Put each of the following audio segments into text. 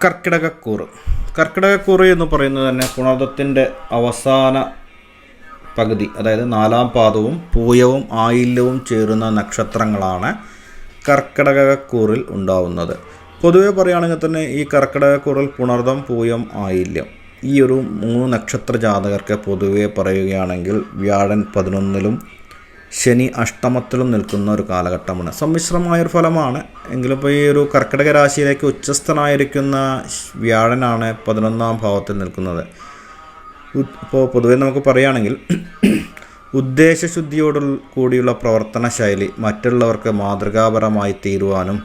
കർക്കിടകക്കൂറ്. കർക്കിടകക്കൂറ് എന്ന് പറയുന്നത് തന്നെ പുണർദത്തിൻ്റെ അവസാന പകുതി, അതായത് 4-ാം പാദവും പൂയവും ആയില്യവും ചേരുന്ന നക്ഷത്രങ്ങളാണ് കർക്കിടകക്കൂറിൽ ഉണ്ടാവുന്നത്. പൊതുവെ പറയുകയാണെങ്കിൽ തന്നെ ഈ കർക്കിടകക്കൂറിൽ പുണർദം, പൂയം, ആയില്യം ഈ ഒരു 3 നക്ഷത്ര ജാതകർക്ക് പൊതുവെ പറയുകയാണെങ്കിൽ വ്യാഴൻ 11-ലും ശനി അഷ്ടമത്തിലും നിൽക്കുന്ന ഒരു കാലഘട്ടമാണ്. സമ്മിശ്രമായൊരു ഫലമാണ്. എങ്കിലും ഇപ്പോൾ ഈ ഒരു കർക്കിടക രാശിയിലേക്ക് ഉച്ചസ്ഥനായിരിക്കുന്ന വ്യാഴനാണ് 11-ാം ഭാവത്തിൽ നിൽക്കുന്നത്. ഇപ്പോൾ പൊതുവെ നമുക്ക് പറയുകയാണെങ്കിൽ ഉദ്ദേശശുദ്ധിയോടു കൂടിയുള്ള പ്രവർത്തന ശൈലി മറ്റുള്ളവർക്ക് മാതൃകാപരമായി തീരുവാനും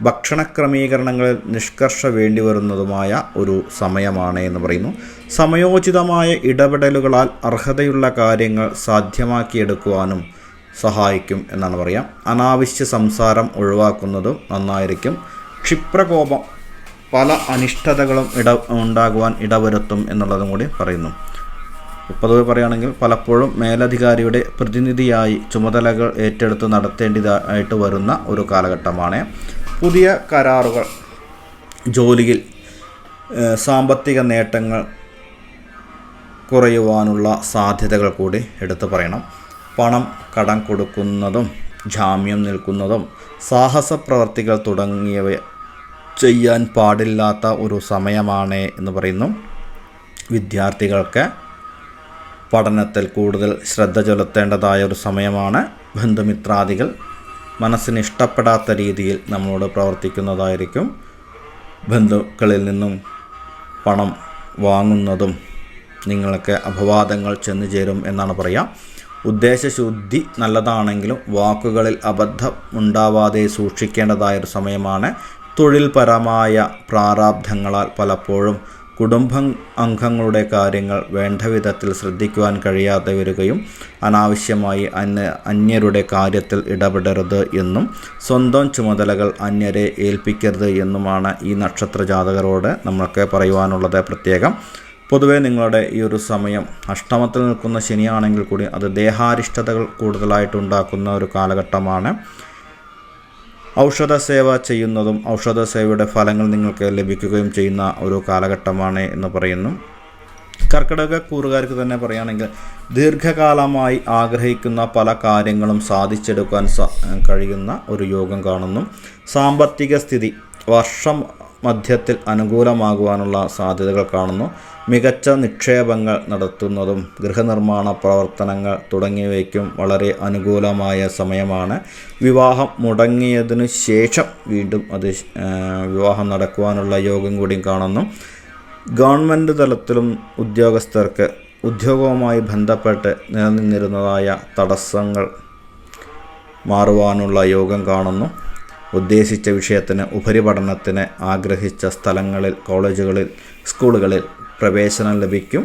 ഭക്ഷണ ക്രമീകരണങ്ങളിൽ നിഷ്കർഷ വേണ്ടി വരുന്നതുമായ ഒരു സമയമാണ് എന്ന് പറയുന്നു. സമയോചിതമായ ഇടപെടലുകളാൽ അർഹതയുള്ള കാര്യങ്ങൾ സാധ്യമാക്കിയെടുക്കുവാനും സഹായിക്കും എന്നാണ് പറയാം. അനാവശ്യ സംസാരം ഒഴിവാക്കുന്നതും നന്നായിരിക്കും. ക്ഷിപ്രകോപം പല അനിഷ്ടതകളും ഉണ്ടാകുവാൻ ഇടവരുത്തും എന്നുള്ളതും കൂടി പറയുന്നു. പൊതുവെ പറയുകയാണെങ്കിൽ പലപ്പോഴും മേലധികാരിയുടെ പ്രതിനിധിയായി ചുമതലകൾ ഏറ്റെടുത്ത് നടത്തേണ്ടതായിട്ട് വരുന്ന ഒരു കാലഘട്ടമാണ്. പുതിയ കരാറുകൾ, ജോലിയിൽ സാമ്പത്തിക നേട്ടങ്ങൾ കുറയുവാനുള്ള സാധ്യതകൾ കൂടി എടുത്തു പറയണം. പണം കടം കൊടുക്കുന്നതും ജാമ്യം നിൽക്കുന്നതും സാഹസ പ്രവർത്തികൾ തുടങ്ങിയവ ചെയ്യാൻ പാടില്ലാത്ത ഒരു സമയമാണ് എന്ന് പറയുന്നു. വിദ്യാർത്ഥികൾക്ക് പഠനത്തിൽ കൂടുതൽ ശ്രദ്ധ ചെലുത്തേണ്ടതായ ഒരു സമയമാണ്. ബന്ധുമിത്രാദികൾ മനസ്സിന് ഇഷ്ടപ്പെടാത്ത രീതിയിൽ നമ്മളോട് പ്രവർത്തിക്കുന്നതായിരിക്കും. ബന്ധുക്കളിൽ നിന്നും പണം വാങ്ങുന്നതും നിങ്ങൾക്ക് അപവാദങ്ങൾ ചെന്നു ചേരും എന്നാണ് പറയുക. ഉദ്ദേശശുദ്ധി നല്ലതാണെങ്കിലും വാക്കുകളിൽ അബദ്ധം ഉണ്ടാവാതെ സൂക്ഷിക്കേണ്ടതായൊരു സമയമാണ്. തൊഴിൽപരമായ പ്രാരാബ്ധങ്ങളാൽ പലപ്പോഴും കുടുംബ അംഗങ്ങളുടെ കാര്യങ്ങൾ വേണ്ട വിധത്തിൽ ശ്രദ്ധിക്കുവാൻ കഴിയാതെ വരികയും അനാവശ്യമായി അന്യരുടെ കാര്യത്തിൽ ഇടപെടരുത് എന്നും സ്വന്തം ചുമതലകൾ അന്യരെ ഏൽപ്പിക്കരുത് എന്നുമാണ് ഈ നക്ഷത്ര ജാതകരോട് നമ്മൾക്ക് പറയുവാനുള്ളത്. പ്രത്യേകം പൊതുവേ നിങ്ങളുടെ ഈ ഒരു സമയം അഷ്ടമത്തിൽ നിൽക്കുന്ന ശനിയാണെങ്കിൽ കൂടി അത് ദേഹാരിഷ്ടതകൾ കൂടുതലായിട്ടുണ്ടാക്കുന്ന ഒരു കാലഘട്ടമാണ്. ഔഷധ സേവ ചെയ്യുന്നതും ഔഷധ സേവയുടെ ഫലങ്ങൾ നിങ്ങൾക്ക് ലഭിക്കുകയും ചെയ്യുന്ന ഒരു കാലഘട്ടമാണ് എന്ന് പറയുന്നു. കർക്കിടക കൂറുകാർക്ക് തന്നെ പറയുകയാണെങ്കിൽ ദീർഘകാലമായി ആഗ്രഹിക്കുന്ന പല കാര്യങ്ങളും സാധിച്ചെടുക്കാൻ കഴിയുന്ന ഒരു യോഗം കാണുന്നു. സാമ്പത്തിക സ്ഥിതി വർഷം മധ്യത്തിൽ അനുകൂലമാകുവാനുള്ള സാധ്യതകൾ കാണുന്നു. മികച്ച നിക്ഷേപങ്ങൾ നടത്തുന്നതും ഗൃഹനിർമ്മാണ പ്രവർത്തനങ്ങൾ തുടങ്ങിയവയ്ക്കും വളരെ അനുകൂലമായ സമയമാണ്. വിവാഹം മുടങ്ങിയതിനു ശേഷം വീണ്ടും വിവാഹം നടക്കുവാനുള്ള യോഗം കൂടിയും കാണുന്നു. ഗവൺമെൻറ് തലത്തിലും ഉദ്യോഗസ്ഥർക്ക് ഉദ്യോഗവുമായി ബന്ധപ്പെട്ട് നിലനിന്നിരുന്നതായ തടസ്സങ്ങൾ മാറുവാനുള്ള യോഗം കാണുന്നു. ഉദ്ദേശിച്ച വിഷയത്തിന് ഉപരിപഠനത്തിന് ആഗ്രഹിച്ച സ്ഥലങ്ങളിൽ, കോളേജുകളിൽ, സ്കൂളുകളിൽ പ്രവേശനം ലഭിക്കും.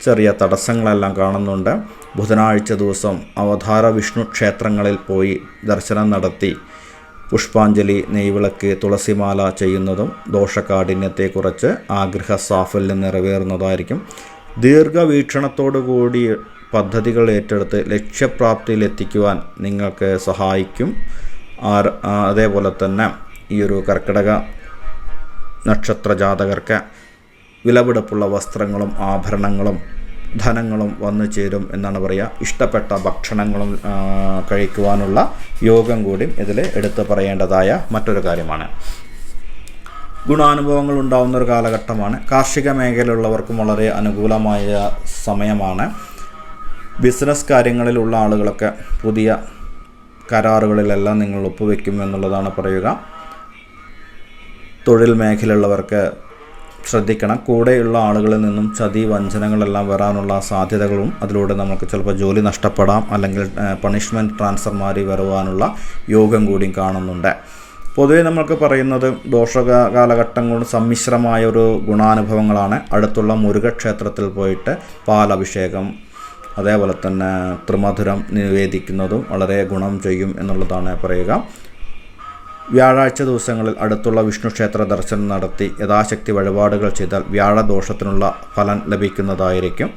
ചെറിയ തടസ്സങ്ങളെല്ലാം കാണുന്നുണ്ട്. ബുധനാഴ്ച ദിവസം അവതാര വിഷ്ണു ക്ഷേത്രങ്ങളിൽ പോയി ദർശനം നടത്തി പുഷ്പാഞ്ജലി, നെയ്വിളക്ക്, തുളസിമാല ചെയ്യുന്നതും ദോഷകാഠിന്യത്തെ കുറിച്ച് ആഗ്രഹ സാഫല്യം നിറവേറുന്നതായിരിക്കും. ദീർഘവീക്ഷണത്തോടു കൂടി പദ്ധതികൾ ഏറ്റെടുത്ത് ലക്ഷ്യപ്രാപ്തിയിലെത്തിക്കുവാൻ നിങ്ങൾക്ക് സഹായിക്കും. അതേപോലെ തന്നെ ഈ ഒരു കർക്കിടക നക്ഷത്ര ജാതകർക്ക് വിലപിടിപ്പുള്ള വസ്ത്രങ്ങളും ആഭരണങ്ങളും ധനങ്ങളും വന്നു ചേരും എന്നാണ് പറയുക. ഇഷ്ടപ്പെട്ട ഭക്ഷണങ്ങളും കഴിക്കുവാനുള്ള യോഗം കൂടി ഇതിൽ എടുത്തു പറയേണ്ടതായ മറ്റൊരു കാര്യമാണ്. ഗുണാനുഭവങ്ങൾ ഉണ്ടാകുന്ന ഒരു കാലഘട്ടമാണ്. കാർഷിക മേഖലയിലുള്ളവർക്കും വളരെ അനുകൂലമായ സമയമാണ്. ബിസിനസ് കാര്യങ്ങളിലുള്ള ആളുകളൊക്കെ പുതിയ കരാറുകളിലെല്ലാം നിങ്ങൾ ഒപ്പുവെക്കും എന്നുള്ളതാണ് പറയുക. തൊഴിൽ മേഖലയുള്ളവർക്ക് ശ്രദ്ധിക്കണം. കൂടെയുള്ള ആളുകളിൽ നിന്നും ചതി, വഞ്ചനകളെല്ലാം വരാനുള്ള സാധ്യതകളും അതിലൂടെ നമുക്ക് ചിലപ്പോൾ ജോലി നഷ്ടപ്പെടാം, അല്ലെങ്കിൽ പണിഷ്മെൻറ്റ് ട്രാൻസ്ഫർ വരുവാനുള്ള യോഗം കൂടിയും കാണുന്നുണ്ട്. പൊതുവെ നമുക്ക് പറയുന്നത് കാലഘട്ടങ്ങൾ സമ്മിശ്രമായൊരു ഗുണാനുഭവങ്ങളാണ്. അടുത്തുള്ള മുരുകക്ഷേത്രത്തിൽ പോയിട്ട് പാലഭിഷേകം, അതേപോലെ തന്നെ ത്രിമധുരം നിവേദിക്കുന്നതും വളരെ ഗുണം ചെയ്യും എന്നുള്ളതാണ് പറയുക. വ്യാഴാഴ്ച ദിവസങ്ങളിൽ അടുത്തുള്ള വിഷ്ണു ക്ഷേത്ര ദർശനം നടത്തി യഥാശക്തി വഴിപാടുകൾ ചെയ്താൽ വ്യാഴദോഷത്തിനുള്ള ഫലം ലഭിക്കുന്നതായിരിക്കും.